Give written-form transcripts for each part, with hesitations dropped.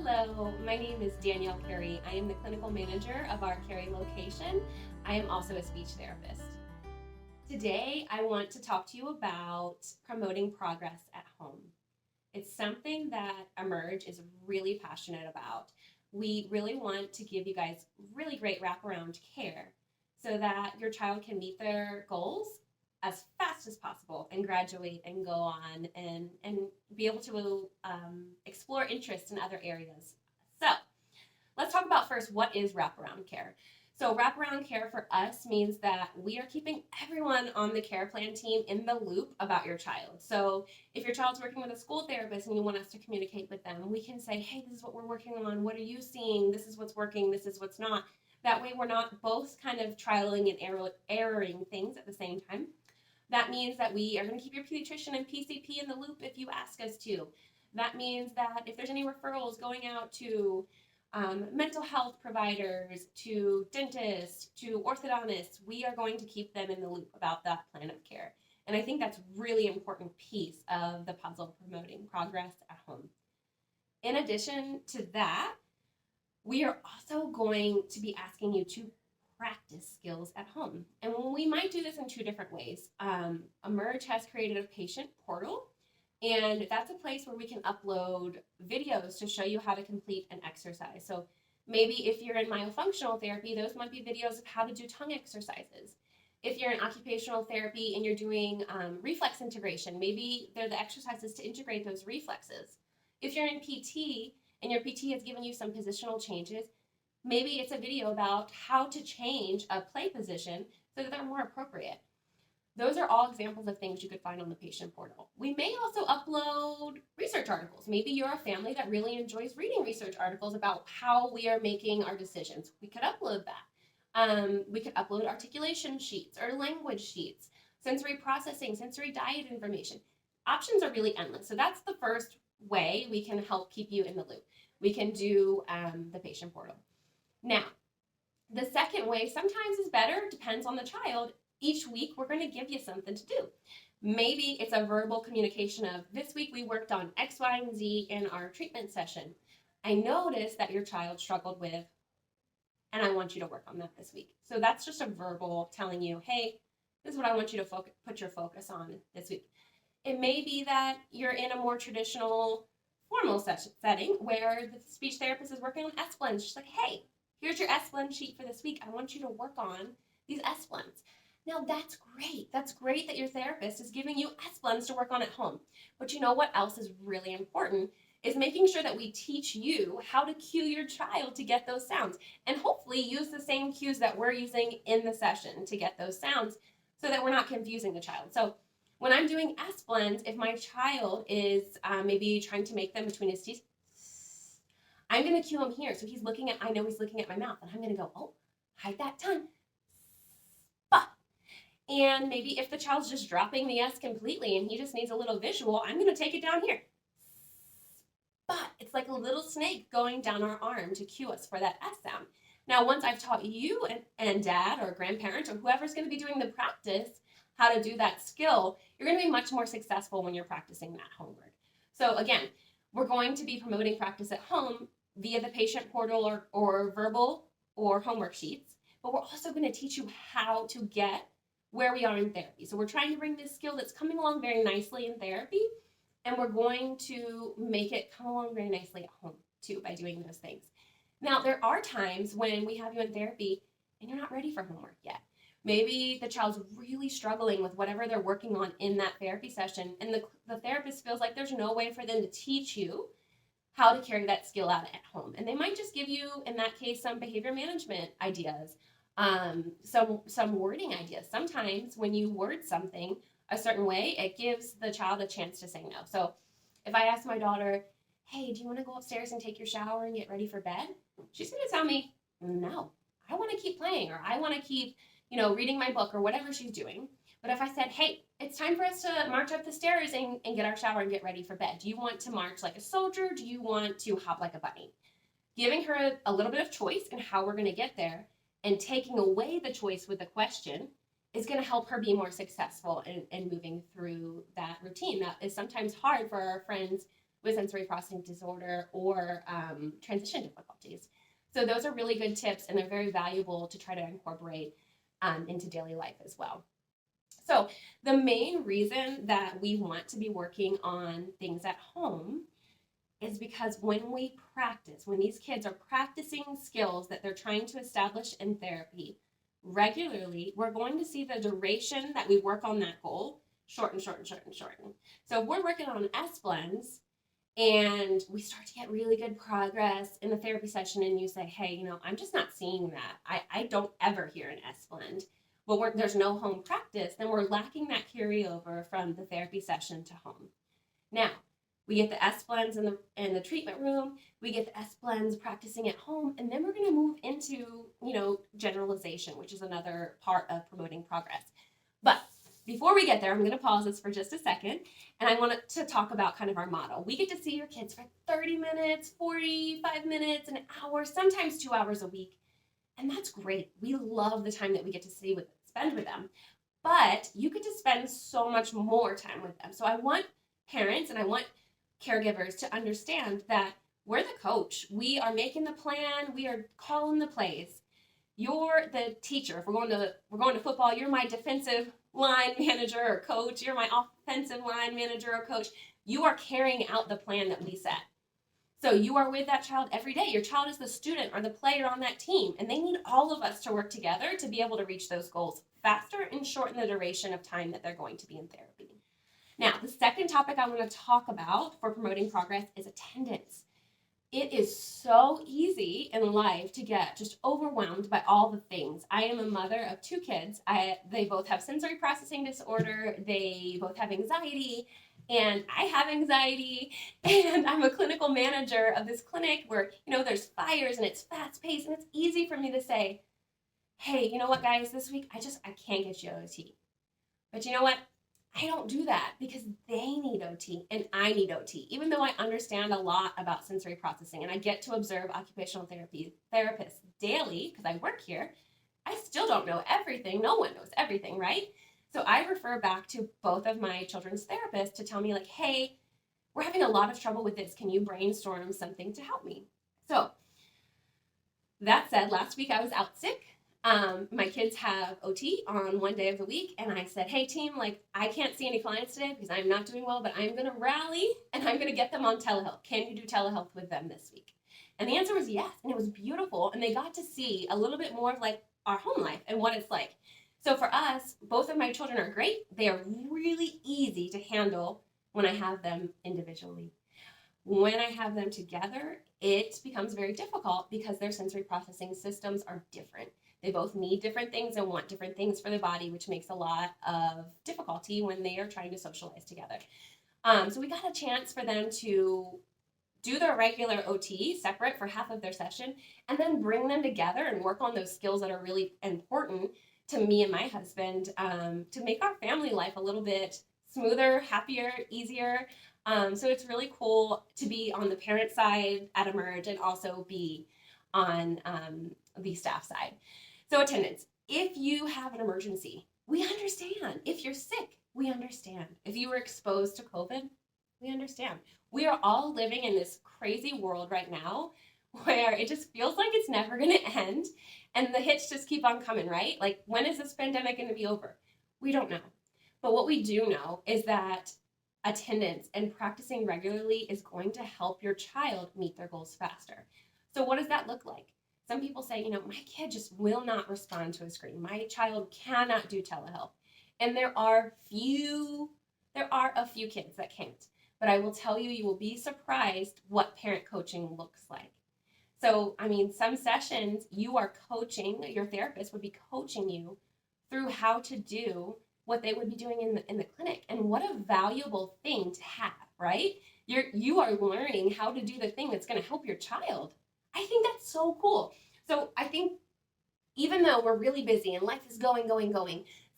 Hello, my name is Danielle Carey. I am the clinical manager of our Cary location. I am also a speech therapist. Today, I want to talk to you about promoting progress at home. It's something that Emerge is really passionate about. We really want to give you guys really great wraparound care so that your child can meet their goals as fast as possible and graduate and go on and be able to explore interests in other areas. So let's talk about first, what is wraparound care? So wraparound care for us means that we are keeping everyone on the care plan team in the loop about your child. So if your child's working with a school therapist and you want us to communicate with them, we can say, hey, this is what we're working on. What are you seeing? This is what's working. This is what's not. That way we're not both kind of trialing and erroring things at the same time. That means that we are going to keep your pediatrician and PCP in the loop if you ask us to. That means that if there's any referrals going out to mental health providers, to dentists, to orthodontists, we are going to keep them in the loop about that plan of care. And I think that's a really important piece of the puzzle promoting progress at home. In addition to that, we are also going to be asking you to practice skills at home. And we might do this in two different ways. Emerge has created a patient portal, and that's a place where we can upload videos to show you how to complete an exercise. So maybe if you're in myofunctional therapy, those might be videos of how to do tongue exercises. If you're in occupational therapy and you're doing reflex integration, maybe they're the exercises to integrate those reflexes. If you're in PT and your PT has given you some positional changes, maybe it's a video about how to change a play position so that they're more appropriate. Those are all examples of things you could find on the patient portal. We may also upload research articles. Maybe you're a family that really enjoys reading research articles about how we are making our decisions. We could upload that. We could upload articulation sheets or language sheets, sensory processing, sensory diet information. Options are really endless. So that's the first way we can help keep you in the loop. We can do the patient portal. Now, the second way sometimes is better, depends on the child. Each week, we're going to give you something to do. Maybe it's a verbal communication of, this week we worked on X, Y, and Z in our treatment session. I noticed that your child struggled with, and I want you to work on that this week. So that's just a verbal telling you, hey, this is what I want you to put your focus on this week. It may be that you're in a more traditional formal setting where the speech therapist is working on S-blends. She's like, hey, here's your S-blend sheet for this week. I want you to work on these S-blends. Now that's great. That's great that your therapist is giving you S-blends to work on at home. But you know what else is really important is making sure that we teach you how to cue your child to get those sounds, and hopefully use the same cues that we're using in the session to get those sounds so that we're not confusing the child. So when I'm doing S-blends, if my child is maybe trying to make them between his teeth, I'm going to cue him here. So I know he's looking at my mouth, and I'm going to go, oh, hide that tongue. But, and maybe if the child's just dropping the S completely and he just needs a little visual, I'm going to take it down here. But it's like a little snake going down our arm to cue us for that S sound. Now, once I've taught you and dad or grandparents or whoever's going to be doing the practice how to do that skill, you're going to be much more successful when you're practicing that homework. So again, we're going to be promoting practice at home via the patient portal or verbal or homework sheets, but we're also going to teach you how to get where we are in therapy. So we're trying to bring this skill that's coming along very nicely in therapy, and we're going to make it come along very nicely at home too by doing those things. Now, there are times when we have you in therapy and you're not ready for homework yet. Maybe the child's really struggling with whatever they're working on in that therapy session, and the therapist feels like there's no way for them to teach you how to carry that skill out at home. And they might just give you, in that case, some behavior management ideas, some wording ideas. Sometimes when you word something a certain way, it gives the child a chance to say no. So if I ask my daughter, hey, do you want to go upstairs and take your shower and get ready for bed? She's going to tell me, no, I want to keep playing, or I want to keep reading my book, or whatever she's doing. But if I said, hey, it's time for us to march up the stairs and get our shower and get ready for bed. Do you want to march like a soldier? Do you want to hop like a bunny? Giving her a little bit of choice in how we're going to get there, and taking away the choice with the question is going to help her be more successful in moving through that routine. That is sometimes hard for our friends with sensory processing disorder or transition difficulties. So those are really good tips, and they're very valuable to try to incorporate into daily life as well. So the main reason that we want to be working on things at home is because when we practice, when these kids are practicing skills that they're trying to establish in therapy regularly, we're going to see the duration that we work on that goal shorten. So if we're working on S-blends and we start to get really good progress in the therapy session and you say, hey, I'm just not seeing that. I don't ever hear an S-blend. Well, there's no home practice, then we're lacking that carryover from the therapy session to home. Now, we get the S-blends in the treatment room, we get the S-blends practicing at home, and then we're going to move into, generalization, which is another part of promoting progress. But before we get there, I'm going to pause this for just a second, and I want to talk about kind of our model. We get to see your kids for 30 minutes, 45 minutes, an hour, sometimes 2 hours a week, and that's great. We love the time that we get to spend with them, but you get to spend so much more time with them. So I want parents and I want caregivers to understand that we're the coach. We are making the plan. We are calling the plays. You're the teacher. If we're going to football, you're my defensive line manager or coach. You're my offensive line manager or coach. You are carrying out the plan that we set. So you are with that child every day. Your child is the student or the player on that team, and they need all of us to work together to be able to reach those goals faster and shorten the duration of time that they're going to be in therapy. Now, the second topic I want to talk about for promoting progress is attendance. It is so easy in life to get just overwhelmed by all the things. I am a mother of 2 kids. They both have sensory processing disorder. They both have anxiety, and I have anxiety, and I'm a clinical manager of this clinic where, there's fires and it's fast paced, and it's easy for me to say, hey, you know what, guys, this week I can't get you OT. But you know what? I don't do that because they need OT and I need OT. Even though I understand a lot about sensory processing and I get to observe occupational therapists daily because I work here, I still don't know everything. No one knows everything, right? So I refer back to both of my children's therapists to tell me like, hey, we're having a lot of trouble with this. Can you brainstorm something to help me? So that said, last week I was out sick. My kids have OT on one day of the week, and I said, hey team, I can't see any clients today because I'm not doing well, but I'm going to rally and I'm going to get them on telehealth. Can you do telehealth with them this week? And the answer was yes, and it was beautiful, and they got to see a little bit more of our home life and what it's like. So for us, both of my children are great. They are really easy to handle when I have them individually. When I have them together, it becomes very difficult because their sensory processing systems are different. They both need different things and want different things for their body, which makes a lot of difficulty when they are trying to socialize together. So we got a chance for them to do their regular OT separate for half of their session and then bring them together and work on those skills that are really important to me and my husband to make our family life a little bit smoother, happier, easier. So it's really cool to be on the parent side at Emerge and also be on the staff side. So attendance, if you have an emergency, we understand. If you're sick, we understand. If you were exposed to COVID, we understand. We are all living in this crazy world right now where it just feels like it's never going to end and the hits just keep on coming, right? When is this pandemic going to be over? We don't know. But what we do know is that attendance and practicing regularly is going to help your child meet their goals faster. So what does that look like? Some people say, my kid just will not respond to a screen. My child cannot do telehealth. And there are a few kids that can't. But I will tell you, you will be surprised what parent coaching looks like. So, some sessions you are coaching, your therapist would be coaching you through how to do what they would be doing in the clinic. And what a valuable thing to have, right? You are learning how to do the thing that's going to help your child. I think that's so cool. So I think even though we're really busy and life is going,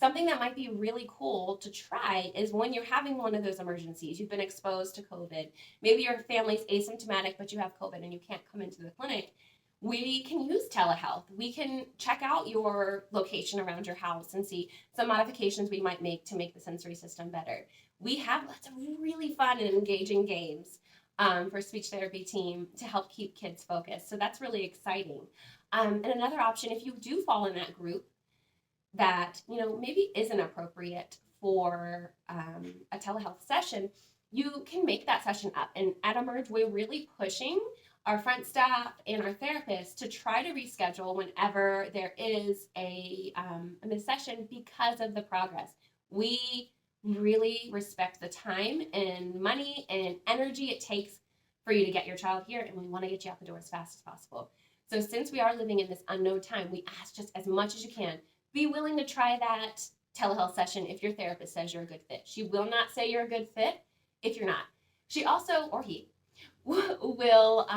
something that might be really cool to try is when you're having one of those emergencies, you've been exposed to COVID, maybe your family's asymptomatic, but you have COVID and you can't come into the clinic, we can use telehealth. We can check out your location around your house and see some modifications we might make to make the sensory system better. We have lots of really fun and engaging games for speech therapy team to help keep kids focused. So that's really exciting. And another option, if you do fall in that group that, maybe isn't appropriate for a telehealth session, you can make that session up. And at Emerge, we're really pushing our front staff and our therapists to try to reschedule whenever there is a missed session because of the progress. We really respect the time and money and energy it takes for you to get your child here, and we want to get you out the door as fast as possible. So since we are living in this unknown time, we ask just as much as you can. Be willing to try that telehealth session if your therapist says you're a good fit. She will not say you're a good fit if you're not. She also, or he, will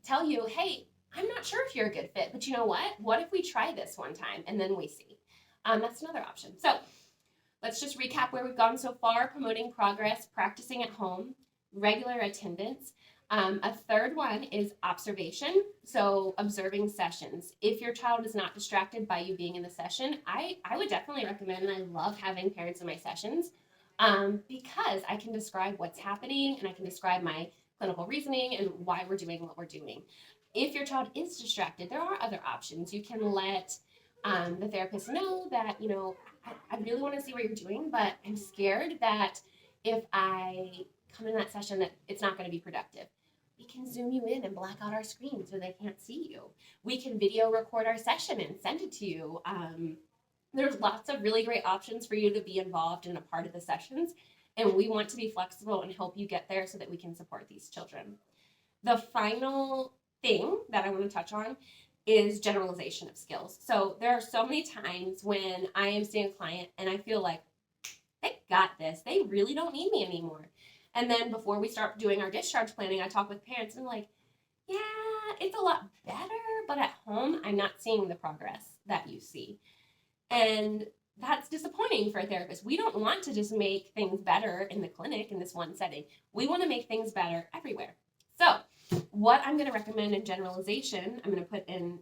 tell you, hey, I'm not sure if you're a good fit, but you know what? What if we try this one time and then we see? That's another option. So let's just recap where we've gone so far: promoting progress, practicing at home, regular attendance. A third one is observation, so observing sessions. If your child is not distracted by you being in the session, I would definitely recommend, and I love having parents in my sessions because I can describe what's happening and I can describe my clinical reasoning and why we're doing what we're doing. If your child is distracted, there are other options. You can let the therapist know that, I really want to see what you're doing, but I'm scared that if I come in that session that it's not going to be productive. We can zoom you in and black out our screen so they can't see you. We can video record our session and send it to you. There's lots of really great options for you to be involved in a part of the sessions, and we want to be flexible and help you get there so that we can support these children. The final thing that I want to touch on is generalization of skills. So there are so many times when I am seeing a client and I feel like, they got this. They really don't need me anymore. And then before we start doing our discharge planning, I talk with parents and I'm like, yeah, it's a lot better, but at home, I'm not seeing the progress that you see. And that's disappointing for a therapist. We don't want to just make things better in the clinic in this one setting. We want to make things better everywhere. So what I'm going to recommend in generalization, I'm going to put in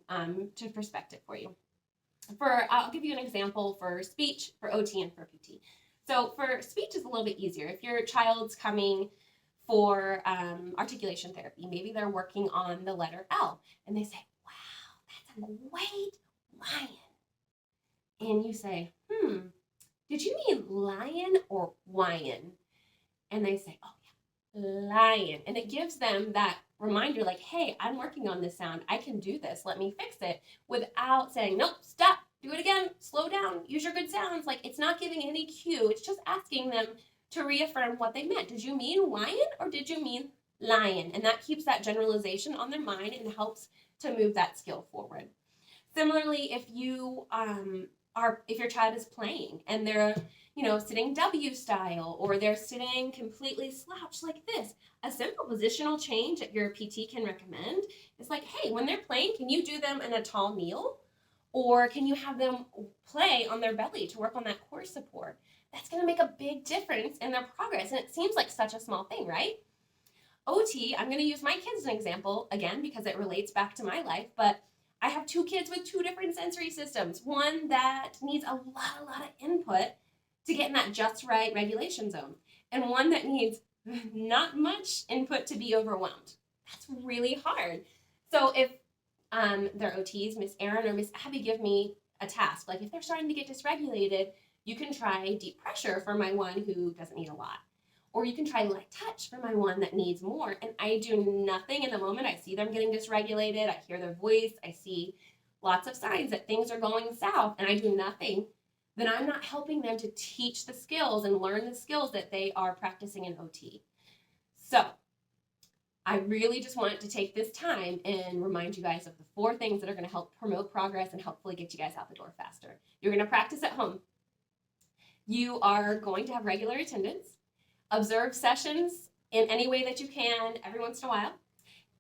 to perspective for you. I'll give you an example for speech, for OT, and for PT. So for speech is a little bit easier. If your child's coming for articulation therapy, maybe they're working on the letter L, and they say, wow, that's a great lion. And you say, did you mean lion or wyan? And they say, oh yeah, lion. And it gives them that reminder like, hey, I'm working on this sound. I can do this. Let me fix it, without saying, nope, stop. Do it again, slow down, use your good sounds. Like, it's not giving any cue. It's just asking them to reaffirm what they meant. Did you mean lion or did you mean lion? And that keeps that generalization on their mind and helps to move that skill forward. Similarly, if you if your child is playing and they're, sitting W style, or they're sitting completely slouched like this, a simple positional change that your PT can recommend is like, hey, when they're playing, can you do them in a tall kneel? Or can you have them play on their belly to work on that core support? That's going to make a big difference in their progress. And it seems like such a small thing, right? OT, I'm going to use my kids as an example, again, because it relates back to my life. But I have two kids with two different sensory systems. One that needs a lot of input to get in that just right regulation zone. And one that needs not much input to be overwhelmed. That's really hard. So if their OTs, Miss Erin or Miss Abby, give me a task, like if they're starting to get dysregulated, you can try deep pressure for my one who doesn't need a lot. Or you can try light touch for my one that needs more. And I do nothing in the moment. I see them getting dysregulated. I hear their voice. I see lots of signs that things are going south, and I do nothing. Then I'm not helping them to teach the skills and learn the skills that they are practicing in OT. So I really just wanted to take this time and remind you guys of the 4 things that are going to help promote progress and hopefully get you guys out the door faster. You're going to practice at home. You are going to have regular attendance. Observe sessions in any way that you can every once in a while,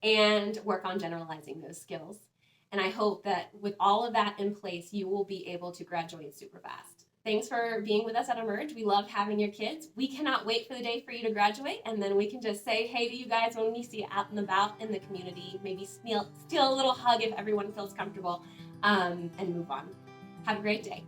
and work on generalizing those skills. And I hope that with all of that in place, you will be able to graduate super fast. Thanks for being with us at Emerge. We love having your kids. We cannot wait for the day for you to graduate, and then we can just say hey to you guys when we see you out and about in the community, maybe steal a little hug if everyone feels comfortable, and move on. Have a great day.